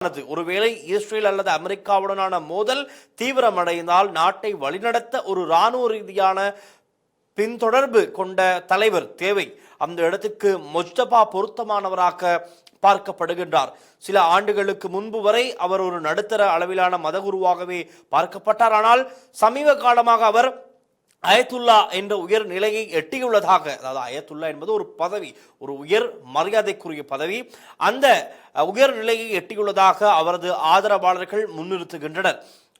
ஒருவேளை இஸ்ரேல் அல்லது அமெரிக்காவுடனான மோதல் தீவிரமடைந்தால் நாட்டை வழிநடத்த ஒரு இராணுவ ரீதியான பின்தொடர்பு கொண்ட தலைவர் தேவை. அந்த இடத்துக்கு முஸ்தபா பொருத்தமானவராக பார்க்கப்படுகின்றார். சில ஆண்டுகளுக்கு முன்பு வரை அவர் ஒரு நடுத்தர அளவிலான மதகுருவாகவே பார்க்கப்பட்டார். ஆனால் சமீப காலமாக அவர் அயத்துல்லா என்ற உயர் நிலையை எட்டியுள்ளதாக, அதாவது அயத்துல்லா என்பது ஒரு பதவி, ஒரு உயர் மரியாதைக்குரிய பதவி, அந்த உயர் நிலையை எட்டியுள்ளதாக அவரது ஆதரவாளர்கள் முன்னிறுத்துகின்றனர்.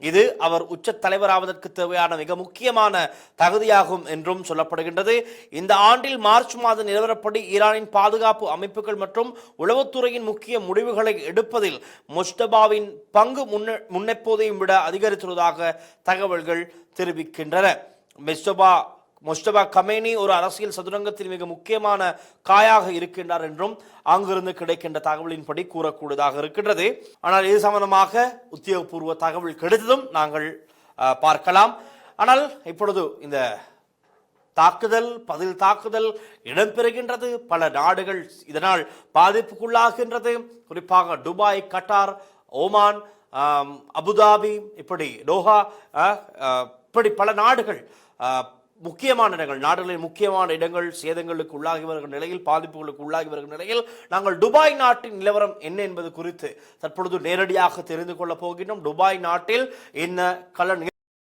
இது அவர் உச்ச தலைவராவதற்கு தேவையான மிக முக்கியமான தகுதியாகும் என்றும் சொல்லப்படுகின்றது. இந்த ஆண்டில் மார்ச் மாத நிலவரப்படி ஈரானின் பாதுகாப்பு அமைப்புகள் மற்றும் உளவுத்துறையின் முக்கிய முடிவுகளை எடுப்பதில் முஸ்தபாவின் பங்கு முன்னெப்போதையும் விட அதிகரித்துள்ளதாக தகவல்கள் தெரிவிக்கின்றன. முஸ்தபா கமேனி ஒரு அரசியல் சதுரங்கத்தில் மிக முக்கியமான காயாக இருக்கின்றார் என்றும் அங்கிருந்து கிடைக்கின்ற தகவலின்படி கூறக்கூடியதாக இருக்கின்றது. ஆனால் இது சம்பந்தமாக உத்தியோகபூர்வ தகவல் கிடைத்ததும் நாங்கள் பார்க்கலாம். ஆனால் இப்பொழுது இந்த பதில் தாக்குதல் இடம்பெறுகின்றது. பல நாடுகள் இதனால் பாதிப்புக்குள்ளாகின்றது. குறிப்பாக துபாய், கட்டார், ஓமான், அபுதாபி, இப்படி டோஹா, இப்படி பல நாடுகள், முக்கியமான இடங்கள், நாடுகளின் முக்கியமான இடங்கள் சேதங்களுக்கு உள்ளாகி வருகிற நிலையில், பாதிப்புகளுக்கு உள்ளாகி வருகிற நிலையில் நாங்கள் துபாய் நாட்டின் நிலவரம் என்ன என்பது குறித்து தற்பொழுது நேரடியாக தெரிந்து கொள்ளப் போகின்றோம். துபாய் நாட்டில் என்ன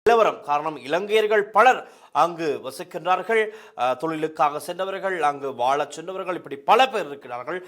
நிலவரம்? காரணம், இலங்கையர்கள் பலர் அங்கு வசிக்கின்றார்கள், தொழிலுக்காக சென்றவர்கள், அங்கு வாழ சென்றவர்கள், இப்படி பல பேர் இருக்கிறார்கள்.